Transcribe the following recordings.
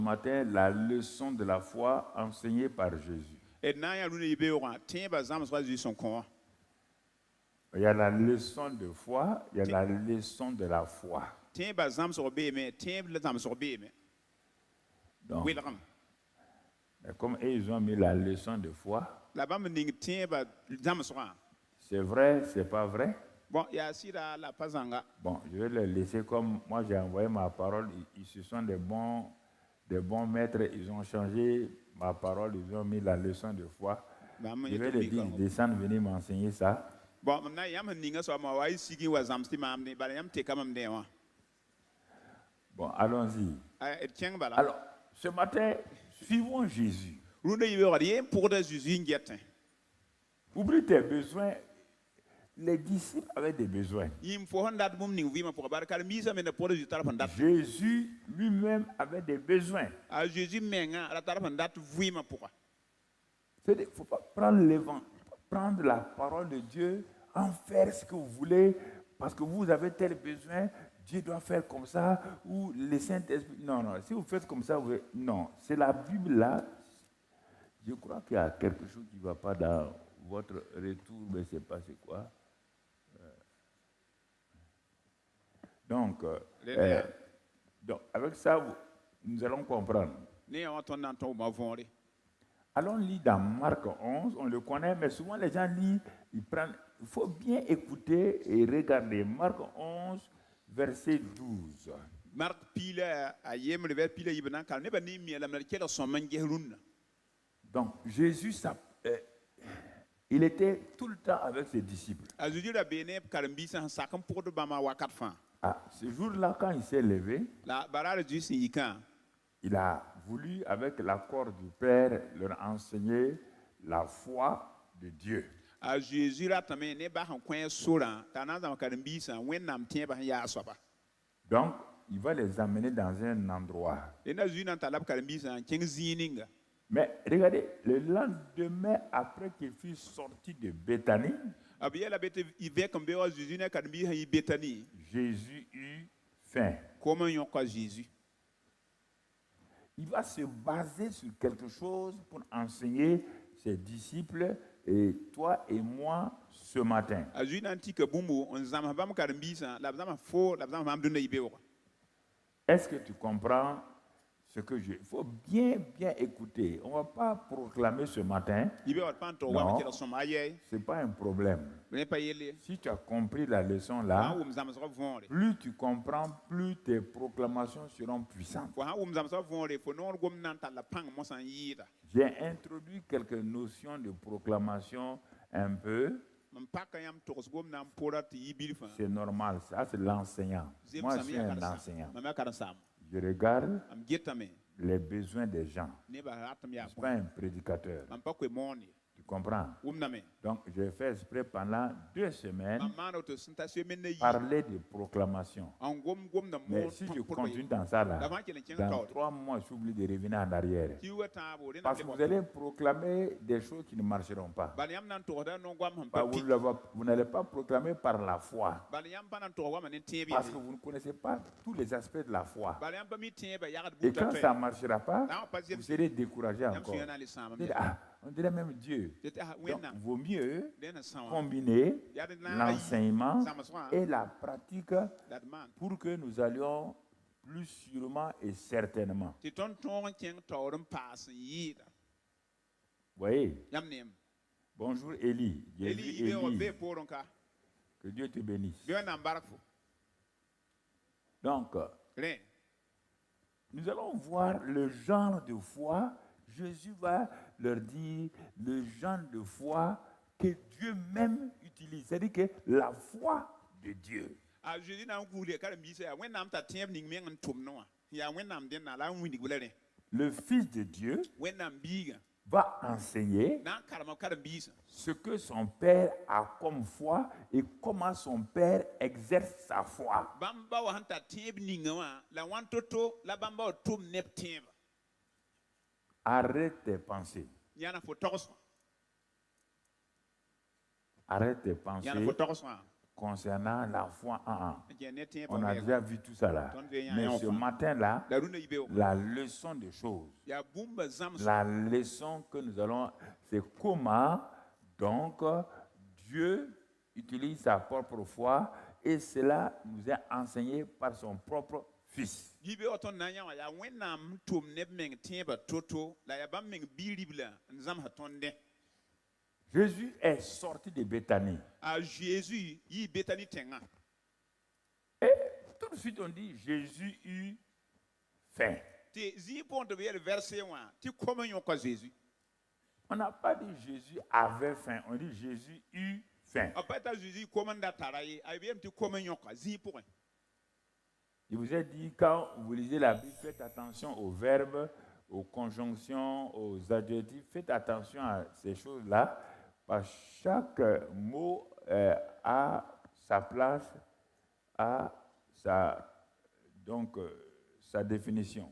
matin la leçon de la foi enseignée par Jésus. Et na ya rune yibe wa tin ba zam so Jésus son kon. Il y a la leçon de foi, il y a la leçon de la foi. Tin ba zam so be me, tin le zam so be me. Donc, Welcome. comme ils ont mis la leçon de foi, La ba me ning tin ba zam so. c'est vrai, c'est pas vrai. Bon, ya sira la pazanga. Bon, je vais les laisser comme moi j'ai envoyé ma parole. Ils se sont des bons maîtres. Ils ont changé ma parole. Ils ont mis la leçon de foi. Je vais les dire, descendre, venir m'enseigner ça. Bon, maintenant, il y a un ninga so ma wai sigi wa zamsti mamni, bala yam te kamam de wa. Bon, allons-y. Et tiens bala. Alors, ce matin, suivons Jésus. Rune yibe wa rien pour de Jésus ngietin. Oublie tes besoins. Les disciples avaient des besoins. Jésus lui-même avait des besoins. Il ne faut pas prendre la parole de Dieu, en faire ce que vous voulez, parce que vous avez tel besoin, Dieu doit faire comme ça, ou le Saint-Esprit. Non, non, si vous faites comme ça, non, c'est la Bible là. Je crois qu'il y a quelque chose qui ne va pas dans votre retour, mais je ne sais pas c'est quoi. Donc, avec ça, nous allons comprendre. Allons lire dans Marc 11, on le connaît, mais souvent les gens lisent, ils prennent. Il faut bien écouter et regarder. Marc 11, verset 12. Marc pile a yem le vers pile ibna kal ne ba ni mi la mer kelo son man gerun. Donc Jésus il était tout le temps avec ses disciples. Ce jour-là, quand il s'est levé, il a voulu, avec l'accord du Père, leur enseigner la foi de Dieu. Donc, il va les amener dans un endroit. Mais regardez, le lendemain, après qu'il fut sorti de Béthanie, Jésus eut faim. Il va se baser sur quelque chose pour enseigner ses disciples et toi et moi ce matin. Est-ce que tu comprends ce que il faut bien écouter. On ne va pas proclamer ce matin. Non, ce n'est pas un problème. Si tu as compris la leçon là, plus tu comprends, plus tes proclamations seront puissantes. J'ai introduit quelques notions de proclamation un peu. C'est normal, ça c'est l'enseignant. Moi je suis un enseignant. Je regarde les besoins des gens. Je ne suis pas un prédicateur. Tu comprends? Donc, j'ai fait exprès pendant 2 semaines parler de proclamation. Mais si je continue dans ça, là, dans 3 mois, j'oublie de revenir en arrière. Parce que vous allez proclamer des choses qui ne marcheront pas. Vous n'allez pas proclamer par la foi. Parce que vous ne connaissez pas tous les aspects de la foi. Et quand ça ne marchera pas, vous serez découragé encore. On dirait même Dieu. Donc, il vaut mieux combiner l'enseignement et la pratique pour que nous allions plus sûrement et certainement. Vous voyez? Bonjour Élie. Que Dieu te bénisse. Donc, nous allons voir le genre de foi. Jésus va leur dire le genre de foi que Dieu même utilise. C'est-à-dire que la foi de Dieu. Le Fils de Dieu va enseigner ce que son Père a comme foi et comment son Père exerce sa foi. Arrête tes pensées. Arrête tes pensées. concernant la foi en un. On a déjà vu tout ça là. Mais ce matin-là, la leçon des choses, la leçon que nous allons, c'est comment donc Dieu utilise sa propre foi et cela nous est enseigné par son propre Fils. Jésus est sorti de Béthanie. Et tout de suite on dit Jésus eut faim. On n'a pas dit Jésus avait faim, on dit Jésus eut faim. Je vous ai dit, quand vous lisez la Bible, faites attention aux verbes, aux conjonctions, aux adjectifs. Faites attention à ces choses-là, parce que chaque mot a sa place, a sa définition.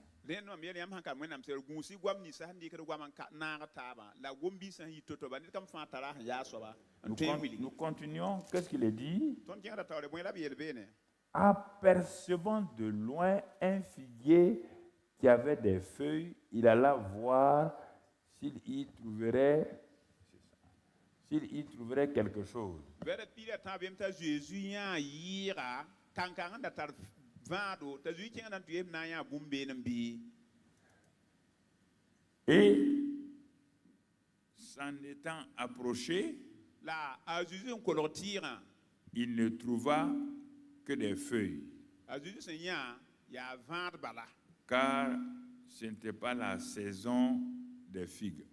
Nous continuons. Qu'est-ce qu'il est dit? Apercevant de loin un figuier qui avait des feuilles, il alla voir s'il y trouverait quelque chose. Et s'en étant approché, il ne trouva que des feuilles, car ce n'était pas la saison des figues.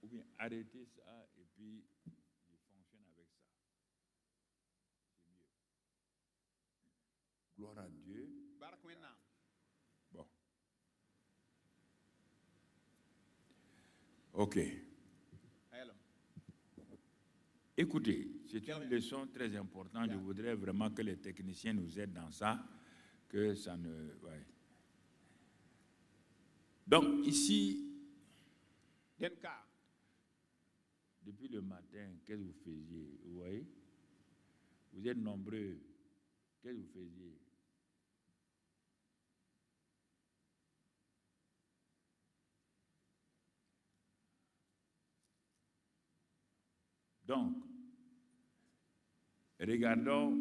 Ou bien arrêtez ça et puis il fonctionne avec ça. C'est mieux. Gloire à Dieu. Bon. Ok. Écoutez, c'est une leçon très importante. Je voudrais vraiment que les techniciens nous aident dans ça, que ça ne... Ouais. Donc, ici, depuis le matin, qu'est-ce que vous faisiez? Vous voyez? Vous êtes nombreux. Qu'est-ce que vous faisiez? Donc, regardons.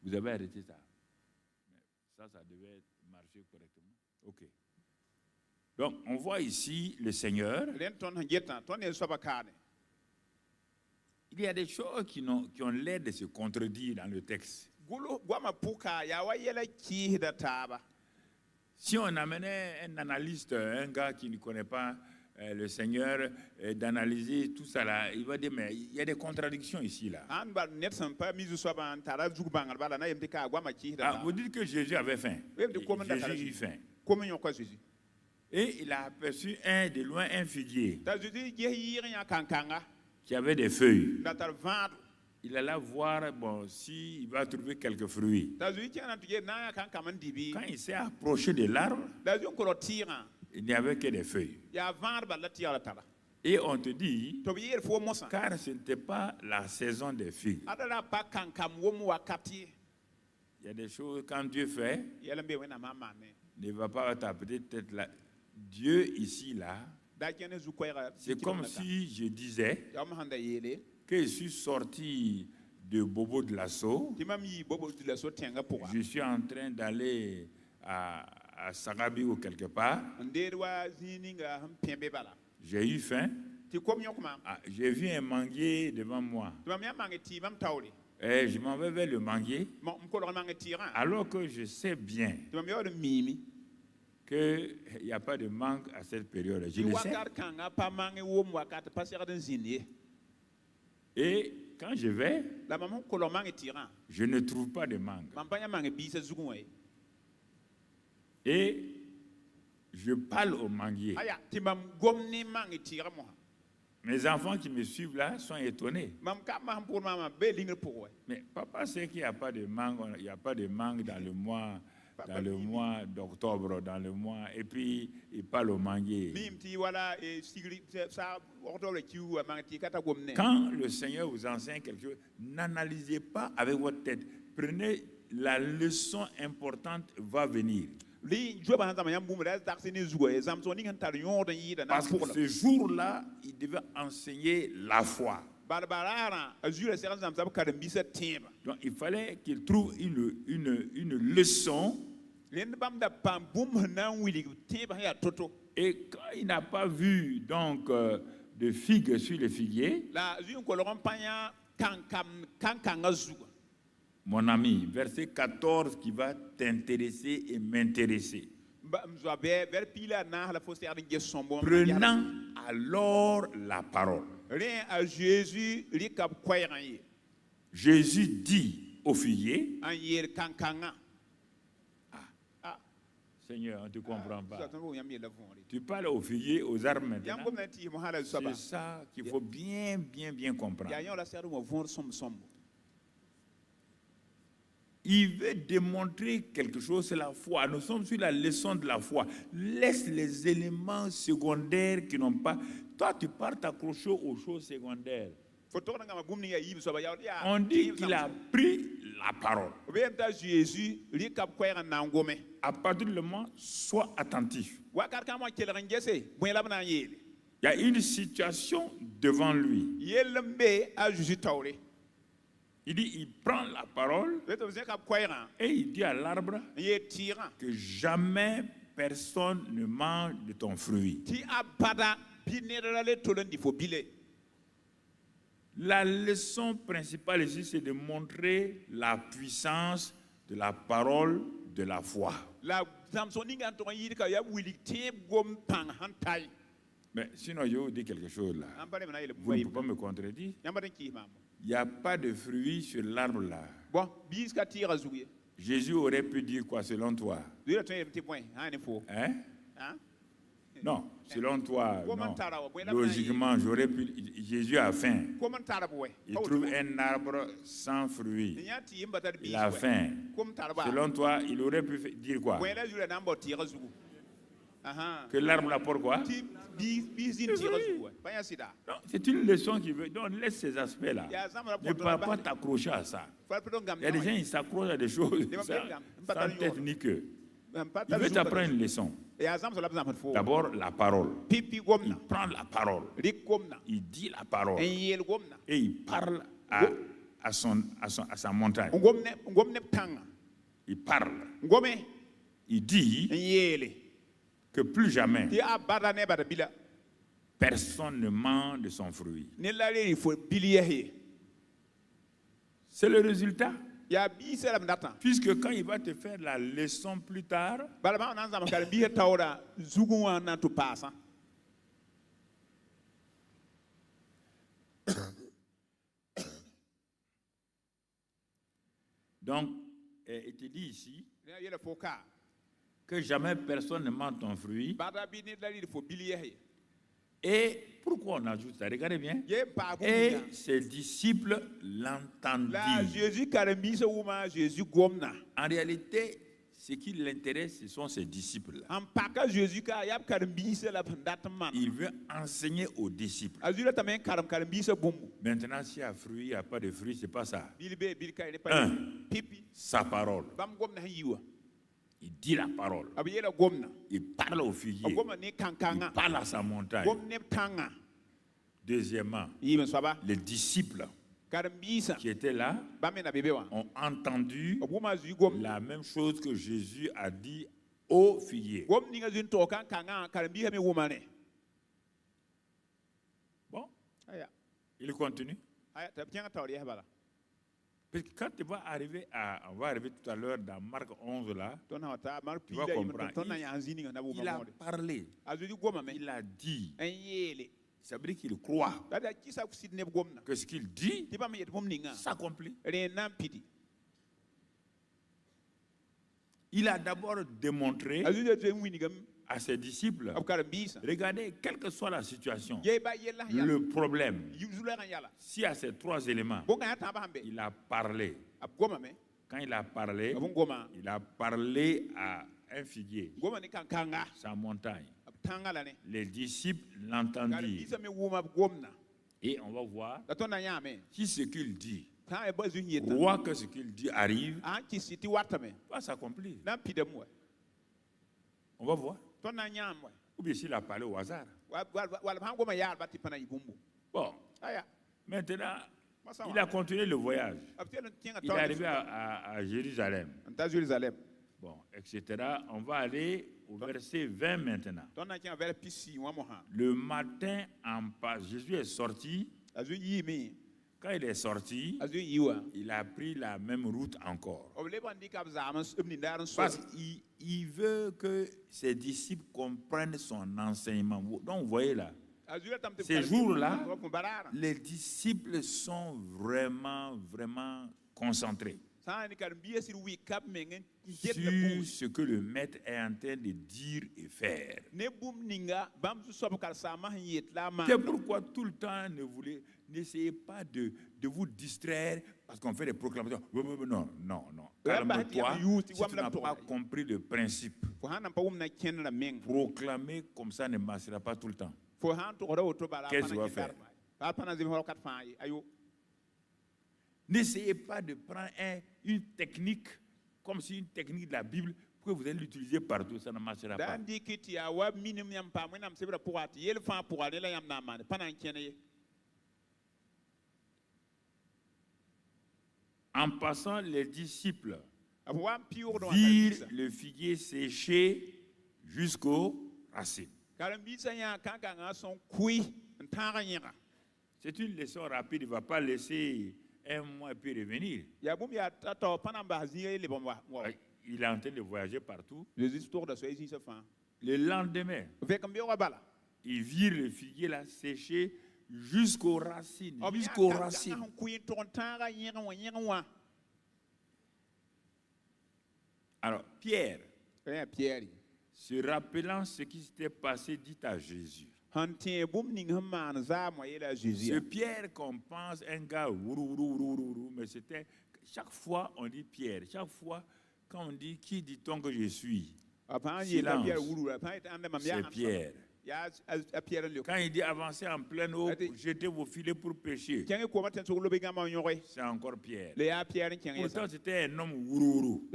Vous avez arrêté ça. Ça devait marcher correctement. OK. Donc, on voit ici le Seigneur. Il y a des choses qui ont l'air de se contredire dans le texte. Si on amenait un analyste, un gars qui ne connaît pas le Seigneur, d'analyser tout ça là, il va dire, mais il y a des contradictions ici là. Vous dites que Jésus avait faim. Jésus eut faim. Et il a aperçu de loin un figuier qui avait des feuilles. Il alla voir s'il va trouver quelques fruits. Quand il s'est approché de l'arbre, il n'y avait que des feuilles. Et on te dit, car ce n'était pas la saison des figues. Il y a des choses, quand Dieu fait, ne va pas taper tête là. Dieu ici, là, c'est comme si je disais que je suis sorti de Bobo de Lasso. Je suis en train d'aller à Sagabi ou quelque part. J'ai eu faim. J'ai vu un manguier devant moi. Et je m'en vais vers le manguier. Alors que je sais bien qu'il n'y a pas de mangue à cette période. Je le sais. Et quand je vais, je ne trouve pas de mangue. Et je parle au manguier. Mes enfants qui me suivent là sont étonnés. Mais papa sait qu'il n'y a pas de mangue, il n'y a pas de mangue dans le mois d'octobre, dans le mois, et puis il parle au manguier. Quand le Seigneur vous enseigne quelque chose, n'analysez pas avec votre tête. Prenez la leçon importante, va venir. Parce que ce jour-là, il devait enseigner la foi. Donc il fallait qu'il trouve une leçon. Et quand il n'a pas vu donc de figues sur les figuiers, mon ami, verset 14 qui va t'intéresser et m'intéresser. Prenant alors la parole, Jésus dit au figuier, Seigneur, on ne te comprend pas. Tu parles au figuier, aux arbres maintenant. C'est ça qu'il faut bien comprendre. Il veut démontrer quelque chose, c'est la foi. Nous sommes sur la leçon de la foi. Laisse les éléments secondaires qui n'ont pas... Toi, tu pars t'accrocher aux choses secondaires. On dit qu'il a pris la parole. À partir du moment, sois attentif. Il y a une situation devant lui. Il dit, il prend la parole et il dit à l'arbre que jamais personne ne mange de ton fruit. La leçon principale ici, c'est de montrer la puissance de la parole de la foi. Mais sinon, je vais vous dire quelque chose là. Vous ne pouvez pas me contredire. Il n'y a pas de fruits sur l'arbre là. Jésus aurait pu dire quoi selon toi? Hein? Non, selon toi, non. Logiquement, j'aurais pu. Jésus a faim. Il trouve un arbre sans fruits. Il a faim. Selon toi, il aurait pu dire quoi? Que l'arbre l'apporte quoi? Non, c'est une leçon qui veut. Donc laisse ces aspects-là. Ne pas t'accrocher à ça. Il y a des gens qui s'accrochent à des choses sans tête ni queue. Il veut t'apprendre une leçon. D'abord la parole. Il prend la parole. Il dit la parole. Et il parle à sa montagne. Il parle. Il dit que plus jamais personne ne mange de son fruit. C'est le résultat. Puisque quand il va te faire la leçon plus tard, donc il te dit ici que jamais personne ne mange ton fruit. Et pourquoi on ajoute ça? Regardez bien. Et ses disciples l'entendirent. En réalité, ce qui l'intéresse, ce sont ses disciples. Il veut enseigner aux disciples. Maintenant, s'il y a fruit, il n'y a pas de fruit, ce n'est pas ça. Sa parole. Il dit la parole. Il parle au figuier. Il parle à sa montagne. Deuxièmement, les disciples qui étaient là ont entendu la même chose que Jésus a dit au figuier. Bon, il continue. Parce que quand tu vas arriver on va arriver tout à l'heure dans Marc 11 là, tu vas comprendre. Il a parlé, il a dit. Ça veut dire qu'il croit que ce qu'il dit s'accomplit. Il a d'abord démontré à ses disciples, regardez, quelle que soit la situation, le problème, s'il y a ces 3 éléments, il a parlé. Quand il a parlé à un figuier, sa montagne. Les disciples l'entendirent. Et on va voir si ce qu'il dit, croit que ce qu'il dit arrive, va s'accomplir. On va voir. Ou bien s'il a parlé au hasard. Bon, maintenant, il a continué le voyage. Il est arrivé à Jérusalem. Bon, etc. On va aller au verset 20 maintenant. Le matin en passe, Jésus est sorti. Quand il est sorti, il a pris la même route encore. Parce qu'il veut que ses disciples comprennent son enseignement. Donc, vous voyez là, ces jours-là, les disciples sont vraiment, vraiment concentrés sur ce que le maître est en train de dire et faire. C'est pourquoi tout le temps, n'essayez pas de vous distraire parce qu'on fait des proclamations. Non. Calme-toi si tu n'as pas compris le principe. Proclamer comme ça ne marchera pas tout le temps. Qu'est-ce que tu vas faire? N'essayez pas de prendre une technique comme si une technique de la Bible que vous allez l'utiliser partout, ça ne marchera pas. En passant, les disciples virent le figuier séché jusqu'aux racines. C'est une leçon rapide, il ne va pas laisser un mois et puis revenir. Il est en train de voyager partout. Le lendemain, ils virent le figuier là séché jusqu'aux racines. Jusqu'aux racines. Alors, Pierre, se rappelant ce qui s'était passé, dit à Jésus. Ce Pierre qu'on pense un gars, mais c'était chaque fois on dit Pierre, chaque fois quand on dit qui dit-on que je suis, silence, c'est Pierre. Quand il dit avancer en pleine eau, jetez vos filets pour pêcher, c'est encore Pierre. Pourtant c'était un homme wourourou.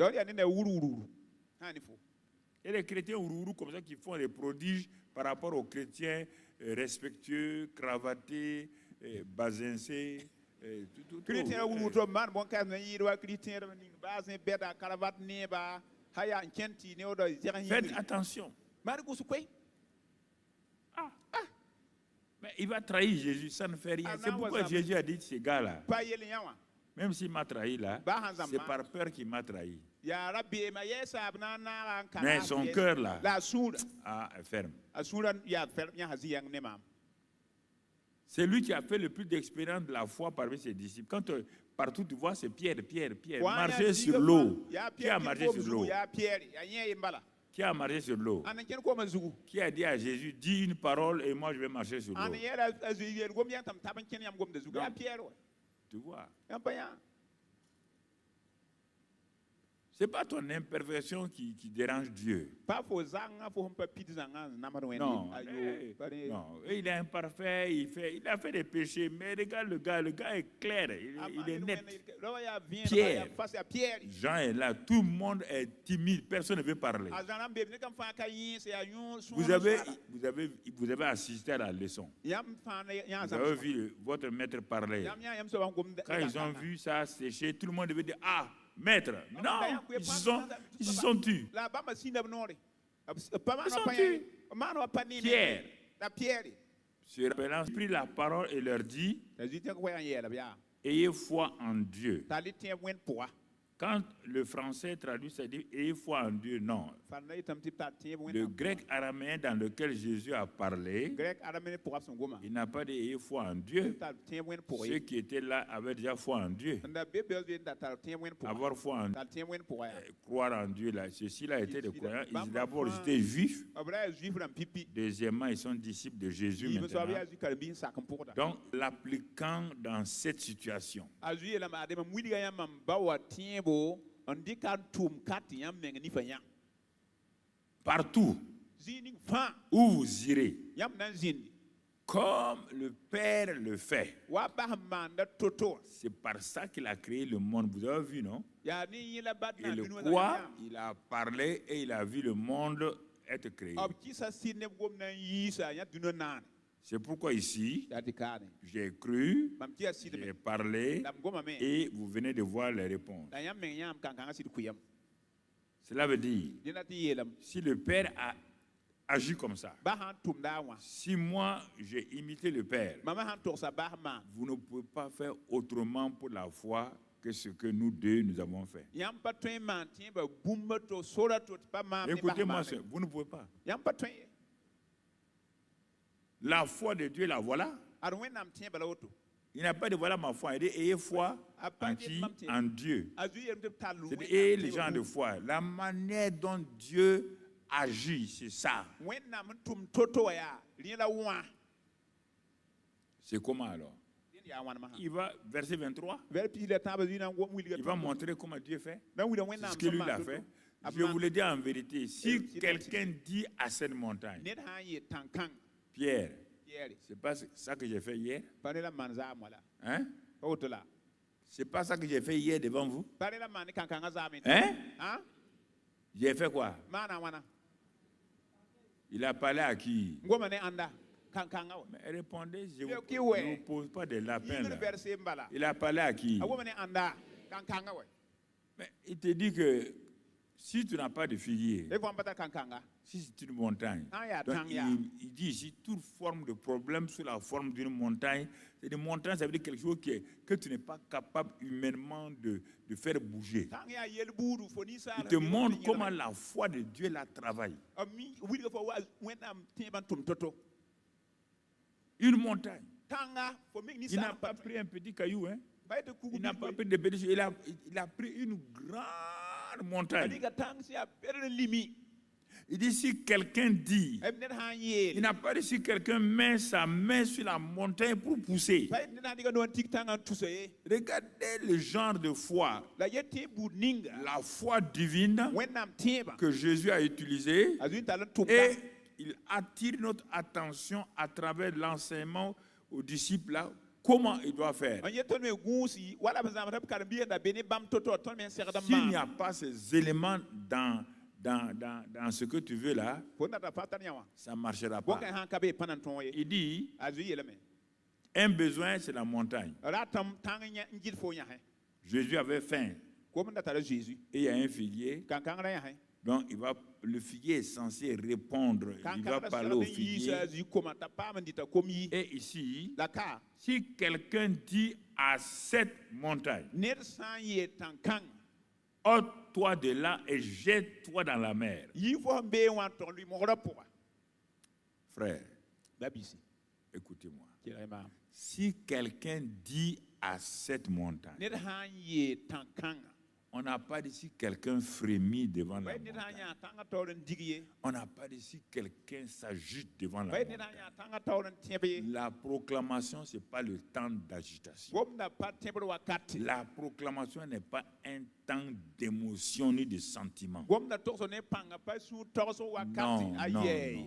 Et les chrétiens wourourou comme ça qui font des prodiges par rapport aux chrétiens respectueux, cravatés, bazincés, Faites attention. Mais il va trahir Jésus, ça ne fait rien. C'est pourquoi Jésus a dit ces gars-là, même s'il m'a trahi là, c'est par peur qu'il m'a trahi. Mais son cœur là, est ferme. C'est lui qui a fait le plus d'expérience de la foi parmi ses disciples. Quand partout tu vois, c'est Pierre. Marcher sur l'eau. Qui a marché sur l'eau? Qui a marché sur l'eau? Qui a dit à Jésus, dis une parole et moi je vais marcher sur l'eau? Tu vois. Ce n'est pas ton imperfection qui dérange Dieu. Non, il est imparfait, il a fait des péchés, mais regarde le gars est clair, il est net. Pierre, Jean est là, tout le monde est timide, personne ne veut parler. Vous avez assisté à la leçon. Vous avez vu votre maître parler. Quand ils ont vu ça sécher, tout le monde devait dire, ah, maître, non, ils se sont tus. Pierre, se rappelant, prit la parole et leur dit, ayez foi en Dieu. Quand le français traduit, ça dit « ayez foi en Dieu », non. Le grec araméen dans lequel Jésus a parlé, il n'a pas dit « ayez foi en Dieu ». Ceux qui étaient là avaient déjà foi en Dieu. Avoir foi en Dieu, croire en Dieu, là, ceux-ci-là étaient des croyants. D'abord, ils étaient juifs. Deuxièmement, ils sont disciples de Jésus maintenant. Donc, l'appliquant dans cette situation, partout où vous irez, comme le Père le fait, c'est par ça qu'il a créé le monde. Vous avez vu, non? Et le quoi, il a parlé et il a vu le monde être créé. C'est pourquoi ici, j'ai cru, j'ai parlé, et vous venez de voir les réponses. Cela veut dire, si le Père a agi comme ça, si moi j'ai imité le Père, vous ne pouvez pas faire autrement pour la foi que ce que nous deux nous avons fait. Écoutez-moi, vous ne pouvez pas. La foi de Dieu, la voilà. Il n'a pas de voilà ma foi. Il dit ayez foi en qui? En Dieu. C'est ayez les gens de foi. La manière dont Dieu agit, c'est ça. C'est comment alors? Il va, verset 23, il va montrer comment Dieu fait. C'est ce que lui a fait. Je vous le dis en vérité, si quelqu'un dit à cette montagne, Pierre, c'est pas ça que j'ai fait hier? Hein? C'est pas ça que j'ai fait hier devant vous? Hein? J'ai fait quoi? Il a parlé à qui? Mais répondez, je ne vous pose pas de lapin là. Il a parlé à qui? Mais il te dit que si tu n'as pas de figuier, si c'est une montagne, donc il dit ici toute forme de problème sous la forme d'une montagne. C'est une montagne, ça veut dire quelque chose que tu n'es pas capable humainement de faire bouger. Il te montre comment la foi de Dieu la travaille. Une montagne. Il n'a pas pris un petit caillou, hein? Il n'a pas pris de petit caillou. Il a pris une grande montagne. Il dit si quelqu'un dit, il n'a pas dit si quelqu'un met sa main sur la montagne pour pousser. Regardez le genre de foi, la foi divine que Jésus a utilisée, et il attire notre attention à travers l'enseignement aux disciples là, comment il doit faire. S'il n'y a pas ces éléments dans ce que tu veux là, ça ne marchera pas. Il dit, un besoin, c'est la montagne. Jésus avait faim. Et il y a un figuier. Donc, le figuier est censé répondre. Il va parler au figuier. Et ici, si quelqu'un dit à cette montagne, ôte-toi de là et jette-toi dans la mer. Frère, écoutez-moi. Si quelqu'un dit à cette montagne, on n'a pas dit si quelqu'un frémit devant la montagne. On n'a pas dit si quelqu'un s'agite devant la montagne. La proclamation, ce n'est pas le temps d'agitation. La proclamation n'est pas un temps d'émotion ni de sentiment. Non.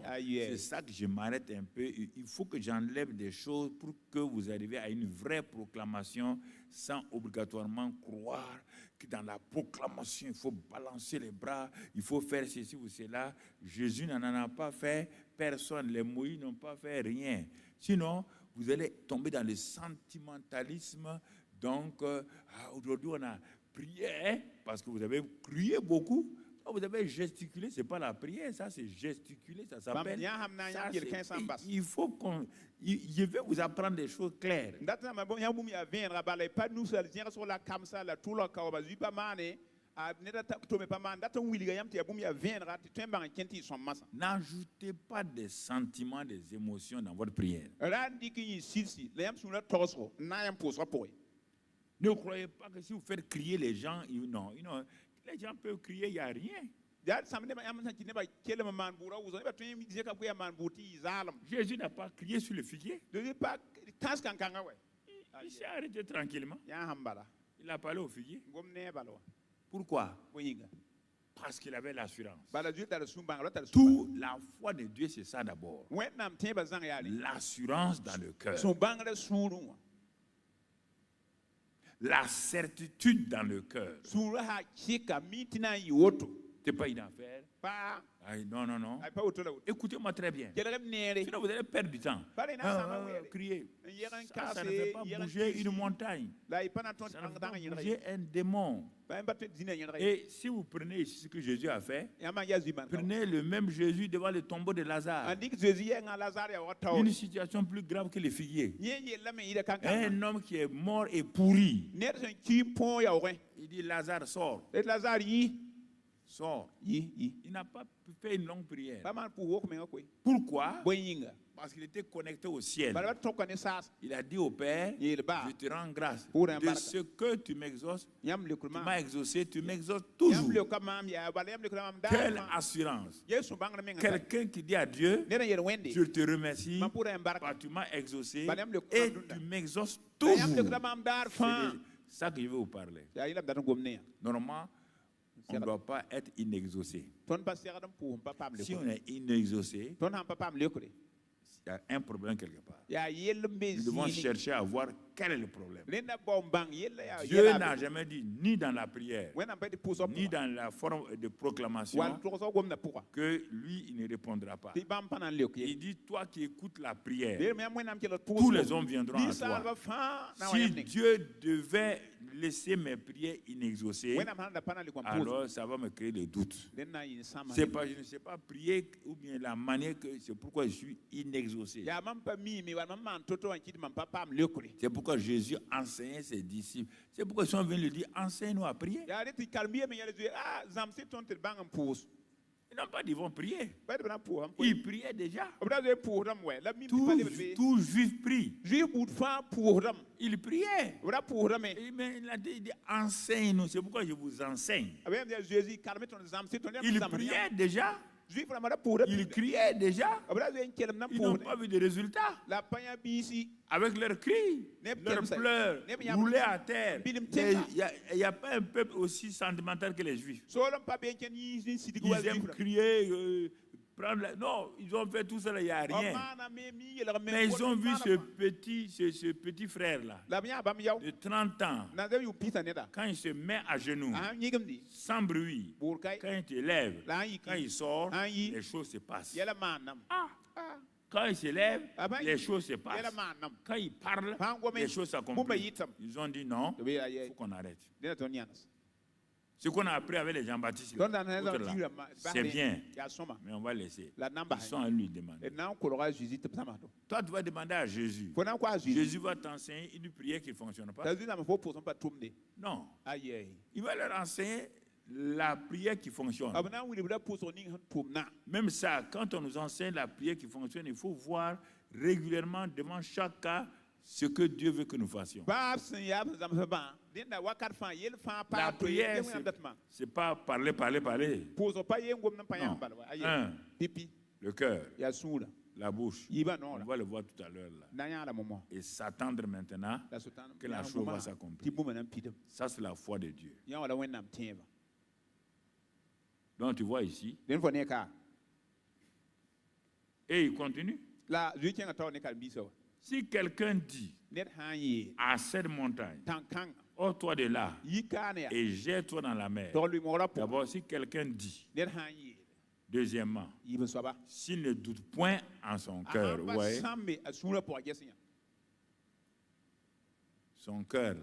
C'est ça que je m'arrête un peu. Il faut que j'enlève des choses pour que vous arriviez à une vraie proclamation sans obligatoirement croire que dans la proclamation, il faut balancer les bras, il faut faire ceci ou cela. Jésus n'en a pas fait, personne, les Moïse n'ont pas fait rien. Sinon, vous allez tomber dans le sentimentalisme. Donc, aujourd'hui, on a prié, parce que vous avez crié beaucoup, Vous avez gesticulé, ce n'est pas la prière, ça c'est gesticuler, ça s'appelle. Il faut qu'on. Je vais vous apprendre des choses claires. N'ajoutez pas des sentiments, des émotions dans votre prière. Ne croyez pas que si vous faites crier les gens, non, les gens peuvent crier, il n'y a rien. Jésus n'a pas crié sur le figuier. Il s'est arrêté tranquillement. Il a parlé au figuier. Pourquoi? Parce qu'il avait l'assurance. Tout la foi de Dieu, c'est ça d'abord. L'assurance dans le cœur. La certitude dans le cœur. C'est pas une affaire. Non, non, non. Écoutez-moi très bien. Sinon, vous allez perdre du temps. Crier. Ça ne fait pas bouger une montagne. Ça ne fait pas bouger un démon. Et si vous prenez ici ce que Jésus a fait, prenez le même Jésus devant le tombeau de Lazare. Une situation plus grave que les figuiers. Un homme qui est mort et pourri. Il dit Lazare, sort. Sort. Il n'a pas fait une longue prière. Pourquoi? Parce qu'il était connecté au ciel. Il a dit au Père, je te rends grâce de ce que tu m'exauces. Tu m'as exaucé, tu m'exauces toujours. Quelle assurance. Quelqu'un qui dit à Dieu, je te remercie, parce que tu m'as exaucé et tu m'exauces toujours. C'est ça que je veux vous parler. Normalement, on ne doit pas être inexaucé. Si on est inexaucé, il y a un problème quelque part. Nous devons chercher à voir quel est le problème. Dieu n'a jamais dit, ni dans la prière, ni dans la forme de proclamation, que lui, il ne répondra pas. Il dit, toi qui écoutes la prière, tous les hommes viendront à toi. Si Dieu devait laisser mes prières inexaucées, alors ça va me créer des doutes. Je ne sais pas prier ou bien la manière que c'est pourquoi je suis inexaucé. C'est pourquoi Jésus enseignait ses disciples. C'est pourquoi ils sont venus lui dire, enseigne-nous à prier. Ils n'ont pas dit, ils vont prier. Ils priaient déjà. Tout juif prie. Il priait. Mais il a dit, enseigne-nous. C'est pourquoi je vous enseigne. Il priait déjà. Ils criaient déjà. Ils n'ont pas vu de résultats. Avec leurs cris, leurs pleurs, roulés à terre. Il n'y a pas un peuple aussi sentimental que les Juifs. Ils aiment crier, prendre non, ils ont fait tout ça, il n'y a rien. Mais ils ont vu ce petit frère-là, de 30 ans, quand il se met à genoux, sans bruit, quand il te lève, quand il sort, les choses se passent. Quand il se lève, les choses se passent. Quand il parle, les choses s'accomplissent. Ils ont dit non, il faut qu'on arrête. Ce qu'on a appris avec les Jean-Baptiste, c'est bien, mais on va laisser. Ils sont à lui demander. Toi, tu vas demander à Jésus. Jésus va t'enseigner une prière qui ne fonctionne pas. Non. Il va leur enseigner la prière qui fonctionne. Même ça, quand on nous enseigne la prière qui fonctionne, il faut voir régulièrement devant chaque cas ce que Dieu veut que nous fassions. La prière, ce n'est pas parler. Non. Le cœur, la bouche, on va le voir tout à l'heure là. Et s'attendre maintenant que la chose va s'accomplir. Ça, c'est la foi de Dieu. Donc tu vois ici. Et il continue. Si quelqu'un dit à cette montagne, ôte-toi de là et jette-toi dans la mer. D'abord, si quelqu'un dit, deuxièmement, s'il ne doute point en son cœur, son cœur,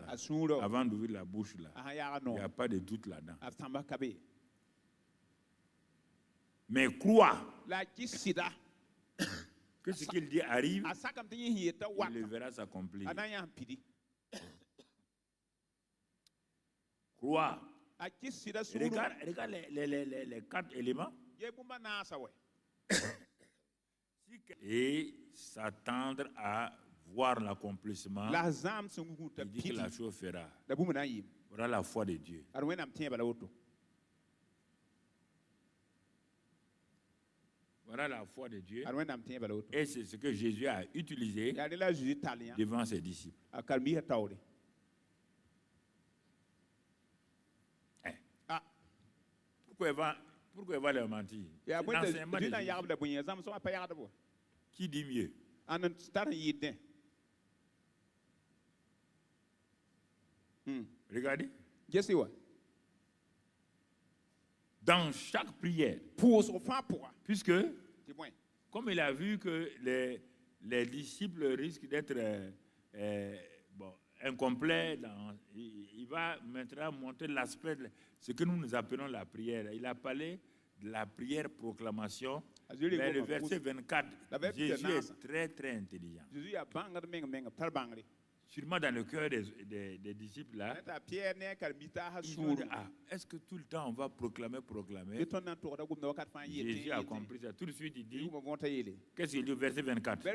avant d'ouvrir la bouche, là, il n'y a pas de doute là-dedans. Mais crois que ce qu'il dit arrive, il le verra s'accomplir. Crois. Regarde les 4 éléments. Et s'attendre à voir l'accomplissement. Il dit que la chose fera. Voilà la foi de Dieu. Voilà la foi de Dieu. Et c'est ce que Jésus a utilisé devant ses disciples. Pourquoi il va leur mentir? Qui dit mieux? Regardez. Dans chaque prière, puisque, comme il a vu que les disciples risquent d'être incomplets, il va maintenant montrer l'aspect de ce que nous appelons la prière. Il a parlé de la prière proclamation, mais le verset 24, Jésus est très très intelligent. Sûrement dans le cœur des disciples là, ils ont dit, est-ce que tout le temps on va proclamer? Jésus a compris ça. Tout de suite il dit, qu'est-ce qu'il dit au verset 24?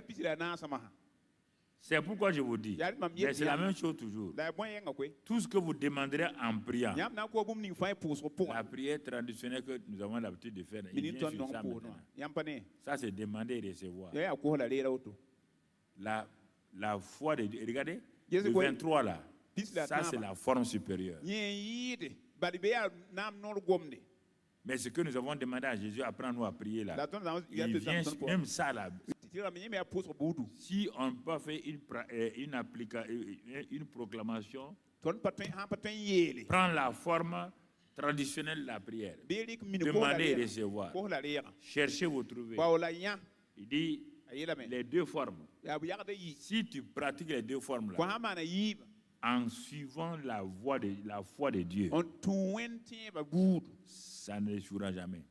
C'est pourquoi je vous dis, mais c'est la même chose toujours. Tout ce que vous demanderez en priant, la prière traditionnelle que nous avons l'habitude de faire, il vient sur ça maintenant. Ça c'est demander et recevoir. La foi de Dieu. Regardez, le 23 là, ça c'est la forme supérieure. Mais ce que nous avons demandé à Jésus, apprends-nous à prier là. Il vient même ça là. Si on peut pas faire une proclamation, prends la forme traditionnelle de la prière. Demandez et recevoir. Cherchez, vous trouvez. Il dit les deux formes. Si tu pratiques les deux formes là, en suivant la foi de Dieu, ça ne échouera jamais.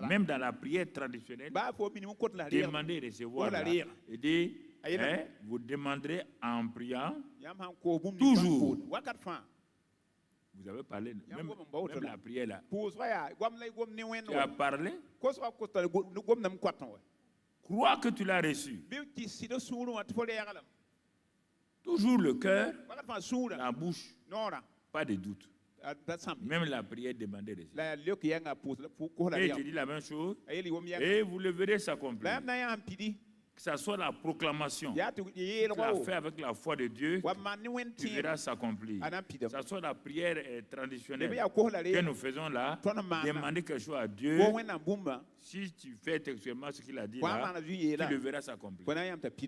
Même dans la prière traditionnelle, demandez et recevoir. Là, il dit, vous demanderez en priant toujours. Vous avez parlé, même la prière là. Tu as parlé. Crois que tu l'as reçu. Toujours le cœur, la bouche, pas de doute. Même la prière demandée reçue. Et il dit la même chose. Et vous le verrez s'accomplir. Que ce soit la proclamation, tu l'as fait avec la foi de Dieu, tu verras s'accomplir. Que ce soit la prière traditionnelle que nous faisons là, demander quelque chose à Dieu. Si tu fais textuellement ce qu'il a dit là, tu le verras s'accomplir.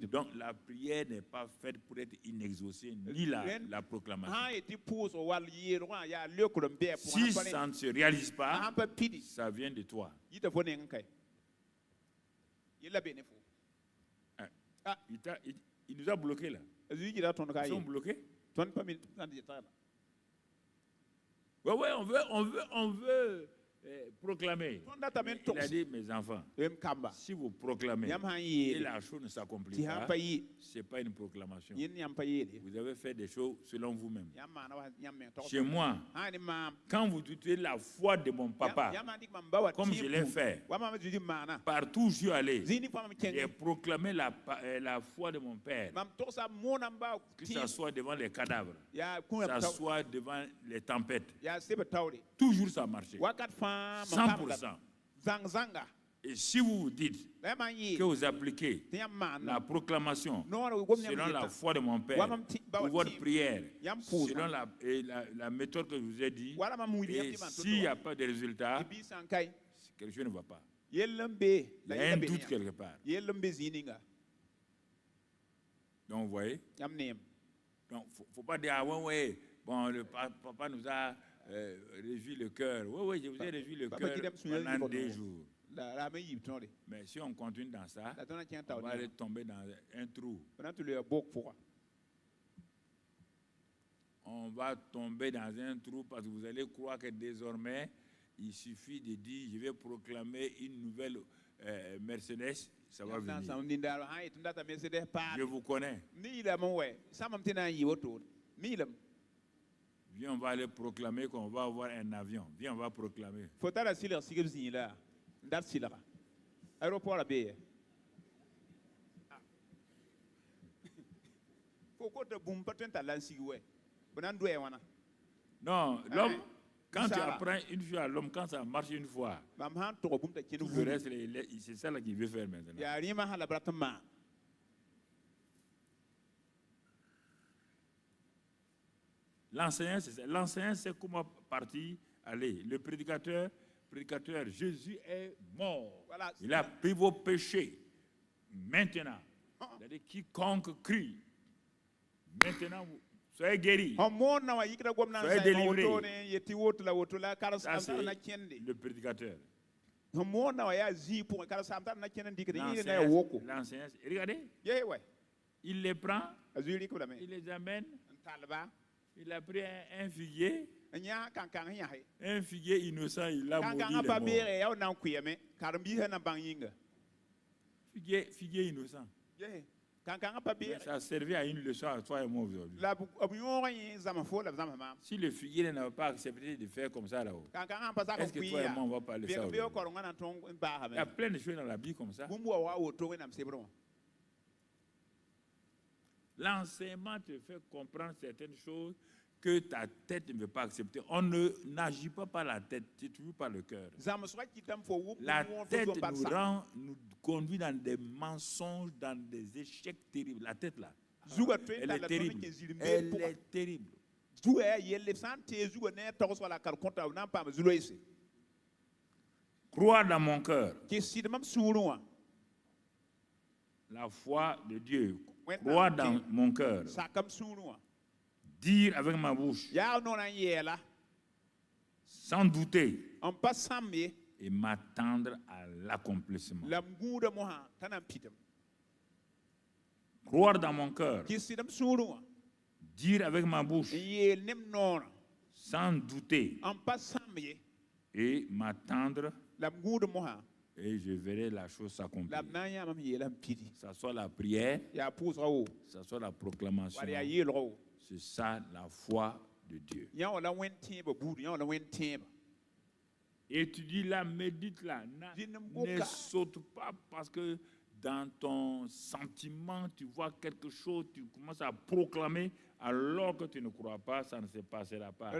Donc la prière n'est pas faite pour être inexaucée, ni la proclamation. Si ça ne se réalise pas, ça vient de toi. Il nous a bloqués là. Ils sont bloqués. Ouais, on veut proclamer. Il a dit, mes enfants, si vous proclamez et la chose ne s'accomplit pas, ce n'est pas une proclamation. Vous avez fait des choses selon vous-même. Chez moi, quand vous utilisez la foi de mon papa, comme je l'ai fait, partout où je suis allé, j'ai proclamé la foi de mon père, que ce soit devant les cadavres, que ce soit devant les tempêtes. Toujours ça a marché. 100%. Et si vous vous dites que vous appliquez la proclamation selon la foi de mon père, ou votre prière, selon la méthode que je vous ai dit, et s'il n'y a pas de résultat, quelque chose ne va pas. Il y a un doute quelque part. Donc, vous voyez? Donc, il ne faut pas dire, ah ouais, bon, le papa nous a réjoui le cœur. Oui, je vous ai réjoui le cœur pendant 2 jours. Mais si on continue dans ça, on va aller tomber dans un trou. On va tomber dans un trou parce que vous allez croire que désormais, il suffit de dire, je vais proclamer une nouvelle Mercedes, ça va venir. Je vous connais. Viens, on va aller proclamer qu'on va avoir un avion. Viens, on va proclamer. Non, l'homme, quand tu apprends une fois à l'homme, quand ça marche une fois, tout le reste, c'est ça là qu'il veut faire maintenant. L'enseignant, c'est comment partir, aller. Le prédicateur, Jésus est mort. Voilà, il a pris vos péchés. Maintenant, c'est-à-dire quiconque crie, maintenant, soyez guéris. Soyez délivrés. Ça, c'est le prédicateur. L'enseignant, regardez, il les prend, il les amène. Il a pris un figuier. Un figuier innocent, il l'a maudit, il est mort. Figuier innocent. Mais ça a servi à une leçon à toi et moi aujourd'hui. Si le figuier n'avait pas accepté de faire comme ça là-haut, est-ce que toi et moi on va parler ça aujourd'hui? Il y a plein de choses dans la Bible comme ça. L'enseignement te fait comprendre certaines choses que ta tête ne veut pas accepter. On n'agit pas par la tête, c'est toujours par le cœur. La tête nous conduit dans des mensonges, dans des échecs terribles. La tête là, elle est terrible. Elle est terrible. Croire dans mon cœur. La foi de Dieu. Croire dans mon cœur. Dire avec ma bouche. Sans douter. Et m'attendre à l'accomplissement. Croire dans mon cœur. Dire avec ma bouche. Sans douter. Et m'attendre. Et je verrai la chose s'accomplir. Ça soit la prière, ça soit la proclamation. C'est ça la foi de Dieu. Et tu dis là, médite là, ne saute pas parce que dans ton sentiment, tu vois quelque chose, tu commences à proclamer alors que tu ne crois pas, ça ne se passera pas.